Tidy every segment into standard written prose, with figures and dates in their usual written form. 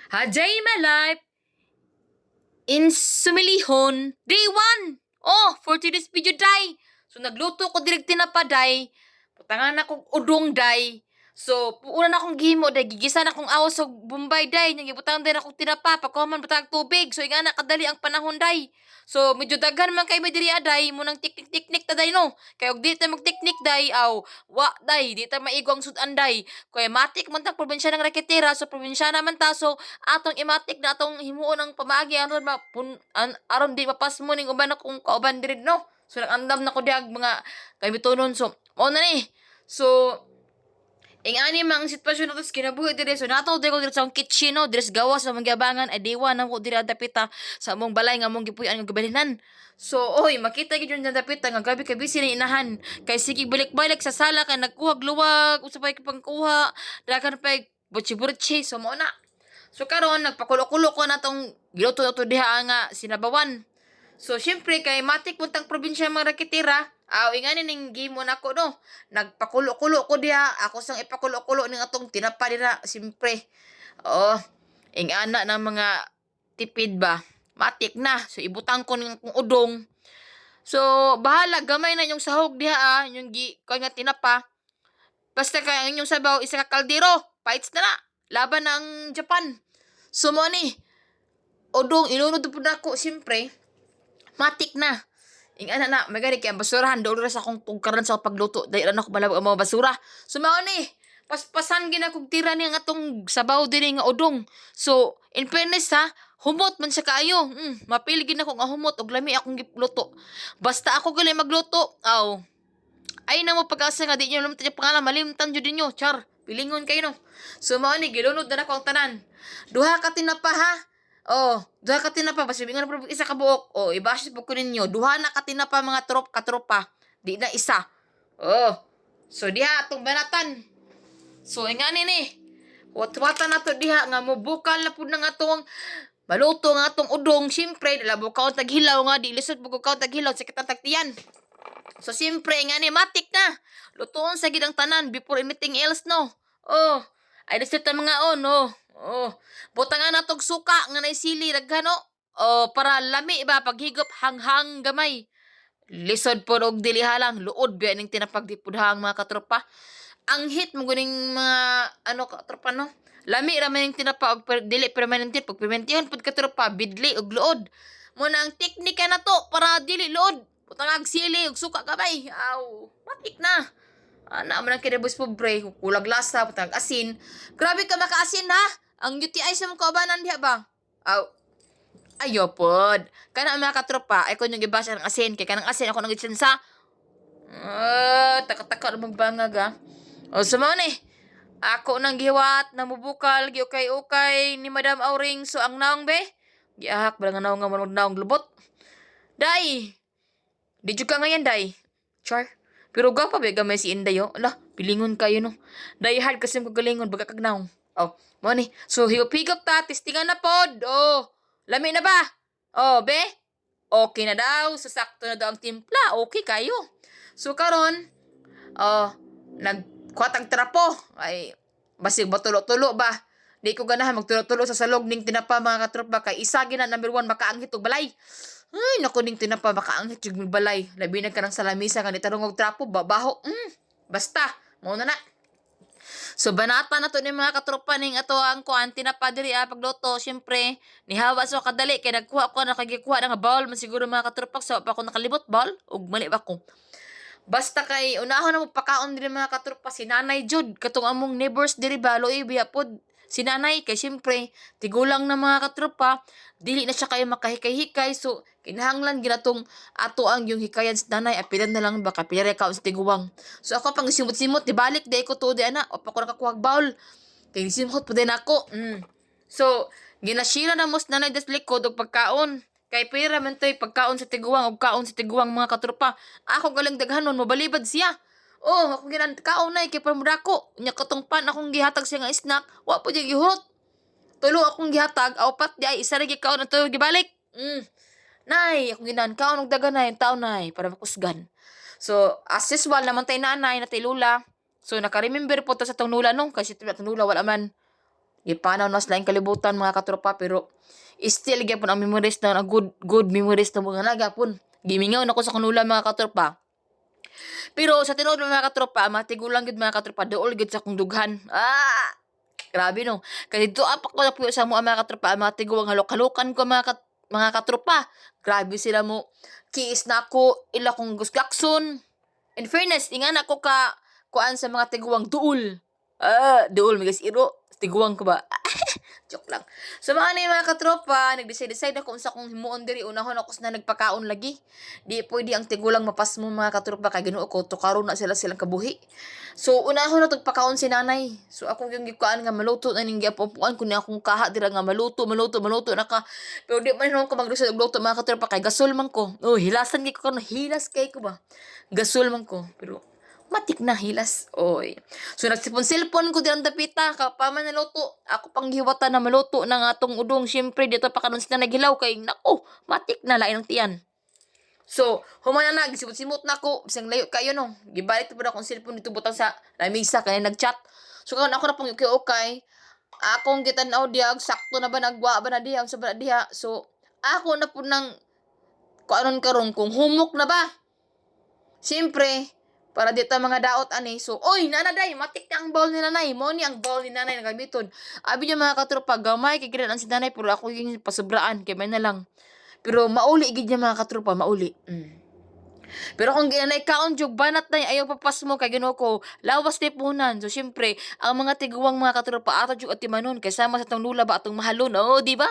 Hajay my life in Sumilihon, day 1. Oh, for today's video, day. So, nagluto ko direct tinapa, day. Putangan akong udong, day. So, puuna na akong gihimo, day. Gigisa na akong awas sa Bombay, day. Nagibutang din akong tinapa, pagkuhaman batang tubig. So, nga na kadali ang panahon, day. So, medyo daghan man kay may diri, day. Munang tiknik-tiknik ta, day, no? Kaya, og di ta magtiknik, day, aw, wa, day. Di ta maigwang sudan, day. Kaya, matik man ta, probinsya ng Raketera. So, probinsya naman ta. So, atong imatik na atong himuon ng pamaagi aron aron di mapas mo ning uban akong kauban diri no. So nag-andam na ko diag mga kay bitunon so mao na ni. So ani mang sitwasyon nato sa kinabuhi diri so nato di ko diri sa akong kitchen no diri sa gawas sa mangyabangan ay diwa na ko diri adapita sa among balay nga among gipuy-an nga gabalinan. So oy makita gyud yung dapita nga gabi kay busy ni inahan kay sige balik-balik sa sala kay nagkuhag luwag usapay kay pangkuha dagan pa butsi-butsi so mao na. So karon nagpakulo-kulo ko na tong giluto to diha nga sinabawan. So syempre kay matik puntang probinsya mga rakitira, ingani ning game mo nako no. Nagpakulo-kulo ko diha, ako sang ipakulo-kulo ning atong tinapa dira syempre. Oh, ingana ng mga tipid ba. Matik na. So ibutang ko ning akong udong. So bahala gamay na yung sahog diha yung kay nga tinapa. Basta kay ang inyong sabaw isa ka kaldero, fights na na. Laban ng Japan. So mo ni, odong inunod po na ako, siyempre, matik na. Ing ana na, magani kaya basurahan, doon sa akong tugkaran sa pagluto, dahil ako malabag ang mga basura. So mo ni, paspasan gina kong tira niya nga atong sabaw din nga odong. So, in fairness ha, humot man sa kaayo. Mapiligin ako nga humot, og lami akong gipluto. Basta ako gali magluto, ay na mo pag-asa nga di nyo naman tayo pangalan, malimtan nyo din nyo, char. Pilingon kayo no. So mao ni gilunod na ako ang tanan. Duha ka tinapa ha. Oh, duha ka tinapa basta bingon na isa ka buok. Oh, ibasis po ko ninyo. Duha na ka tinapa mga katropa. Di na isa. Oh. So diha atong banatan. So ingani ni. Wat-wata na to diha nga mubukal na pud nga atong baluto nga atong udong. Siyempre, dalabo ka taghilaw nga di lisod pug ka taghilaw sa kitang tagtiyan. So, siyempre, nga ni, matik na. Lutoon sa gidang tanan before anything else, no? Oh, ay nasit ang mga no? Oh, butang nga natog suka, nga na sili, raghano. Oh, para lami ba, paghigop, hanghang gamay. Lisod po og dilihalang, luod ba ning tinapagdipudhang mga katropa. Ang hit mo guning mga, katropa, no? Lami raman yung tinapa og dili permanente pag permanentihon pud katropa bidli og luod. Muna ang teknika na to para dili luod. Putang agsili ug suka gamay. Aw, matik na. Ana man ang kinabus pobre, kulag lasa, putang asin. Grabe ka makaasin ha. Ang UTI sa mga kaubanan diha ba? Aw, ayo pod. Kana ang mga katropa, ay kun yung gibasa ng asin, kay kanang asin ako nang sa taka-taka na magbangag ha. O sumaw ni. Ako nang giwat, namubukal, giukay-ukay ni Madam Auring, so ang naong be. Giahak, balang naong nga naong lubot. Day, di juga nga yan, day. Char. Pero gapa ba gamay si Inday, oh. Ala, pilingon kayo, no. Day hard kasi mo galingon, baga kagnaong. Oh, mo ni. So, higop-higop ta, testingan na pod. Oh, lami na ba? Oh, be? Okay na daw. Sasakto na daw ang timpla. Okay kayo. So, karon, nagkuhatag trapo. Ay, basig ba tulo-tulo ba? Di ko ganahan magtulo-tulo sa salog ning tinapa mga katropa kay isa gina number 1 makaanghit og balay. Ay, naku ning tinapa makaanghit og balay. Labi na kanang salamisa nga nitarong og trapo babaho. Basta, mao na na. So banata na to ni mga katropa ning ato ang kuan tinapa diri pagluto. Syempre, nihawa so kadali kay nagkuha ko na kagikuha nga bowl man siguro mga katropa sa pa ko nakalibot bowl ug mali ba ko. Basta kay unahon na mo pakaon diri mga katropa si Nanay Jud katong among neighbors diri ba loy biya pod si Nanay kay syempre tigulang na mga katropa dili na siya kayo makahikay-hikay so kinahanglan ginatong ato ang yung hikayan sa Nanay apilan na lang baka pila ka sa tiguwang. So ako pang simot-simot dibalik day ko tuod ana o pa ko nakakuhag bawl kay simot pud din ako. So ginasira na mos Nanay des likod og pagkaon. Kay pira man to'y pagkaon sa tiguwang o kaon sa tiguwang mga katropa. Ako galang daghanon, mabalibad siya. Oh, ako ginan kaon na kay pamudako. Nya katong pan akong gihatag siya nga snack, wa po di gihurot. Tulo akong gihatag, apat di ay isa ra gikaon at tulo gibalik. Nay, ako ginan kaon og daganay taon nay para makusgan. So, as usual naman tay nanay na tay lula. So, naka-remember po to sa tong nula no kasi tong nula wala man Gipanaw na sa laing kalibutan mga katropa, pero still gyapon ang memories na good memories na mga nagapon. Gimingaw na ko sa kanula mga katropa. Pero sa tinuod mga katropa, matigulang gid mga katropa, dool gid sa kong dughan. Grabe no. Kasi dito apak ko na puyo sa mga katropa, matiguang halok-halokan ko mga katropa. Grabe sila mo. Kiis na ako, ila kong gusgakson. In fairness, ingan ako kuan sa mga tiguang duol. Duol, migas iro. Tiguang ko ba? Joke lang. So mga ni mga katropa, nag-decide ako unsa kong himuon diri, unahon ako na nagpakaon lagi. Di pwede ang tigulang mapas mo mga katropa kay Ginoo ko tukaron na silang kabuhi. So unahon na pagpakaon si nanay. So ako yung gikuan nga maluto na ning giapupuan kun akong kaha dira nga maluto na ka. Pero di man ko maglusod og luto mga katropa kay gasol man ko. Oh, hilasan gi ko karon, hilas kay ko ba. Gasol man ko, pero matik na hilas. Oy. So nagsipon-silpon ko dirang dapita kapaman na luto. Ako pang giwata na maluto ng atong udong. Syempre dito pa kanon sila naghilaw kay nako, matik na lain ang tiyan. So, humana na gisimot-simot na ko, bisang layo kayo no. Gibalik pa akong cellphone dito butang sa lamisa kay nagchat. So karon ako na pang okay. Akong gitan-aw diag sakto na ba nagwa ba na diha sa ba diha. So, ako na po nang kuanon karon kung humok na ba. Siyempre, para dito mga daot ani. So, oy, nanaday, matik na ang bowl ni nanay. Mo ni ang bowl ni nanay nagamiton. Abi niya mga katropa, gamay kay gidan ang si nanay pero ako yung pasubraan kay may na lang. Pero mauli gid niya mga katropa, mauli. Pero kung ginanay kaon jug banat na ayaw papas mo kay Ginoo ko, lawas ni punan. So syempre, ang mga tiguwang mga katropa ato jug at timanon kay sama sa tong lula ba atong mahalon. Oh, di ba?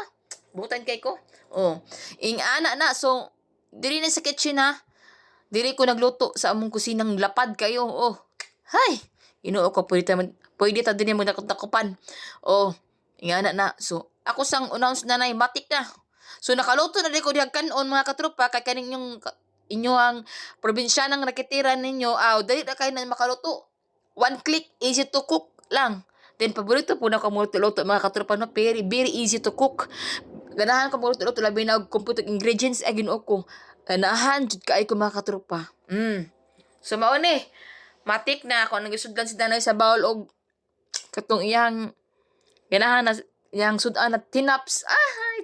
Butan kay ko. Oh. Ing ana na so diri na sa kitchen ha. Dili ko nagluto sa among kusinang lapad kayo. Oh. Hay. Ginoo ko pwede ta din mo nakupan. Oh. Ing ana na. So ako sang announce nanay matik na. So nakaluto na di ko dihang kanon mga katropa kay kaning inyo ang probinsya nang nakitiran ninyo, dali na kayo na makaluto. One click, easy to cook lang. Then, paborito po na ko luto mga katropa, no? Very, very easy to cook. Ganahan ko luto labi na computer ingredients, ay ginoo ko. Ganahan, jud kaay ko mga katropa. So, mauni, matik na ako, nagisudlan si Danay sa bowl og katong iyang, ganahan na, iyang sudan na tinaps.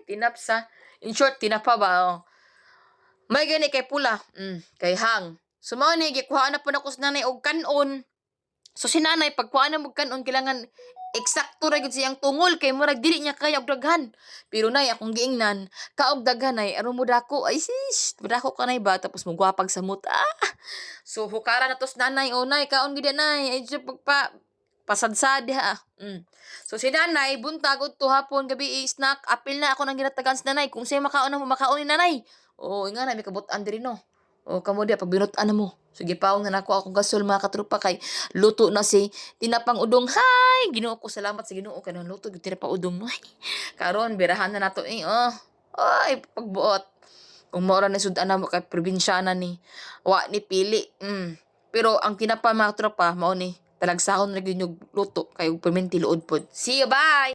Tinaps ha. In short, tinapa ba, may gani kay pula, kay hang. So mao ni gikuha na po na ko sa nanay og kanon. So si nanay pagkuha na mo kanon kailangan eksakto ra gyud siyang tungol kay murag dili niya kaya og daghan. Pero nay akong giingnan, kaog daghan nay aron mo dako ay sis, dako ka nay ba tapos mo gwapag samot. So hukara na to sa nanay, nay kaon gid nay, ay pagpa pasadsad ha. So si nanay buntag udto hapon gabi snack, apil na ako nang ginatagan sa nanay kung say makaon na mo makaon ni nanay. Nga na, may kabutan diri no. Kamo dia, pag binutan na mo. Sige, paong na nako akong gasol mga katrupa kay luto na si tinapang udong. Hay! Ginoo ko, salamat sa ginoo. Kanang luto, tinapang udong mo. Karon birahan na nato eh. Ay, pagbuot. Kung maura na sudan na mo kay probinsyana ni. Wa ni pili. Pero ang tinapa mga tropa, mao ni talagsahon na gyud yung luto kay perminti luod pod. See you, bye!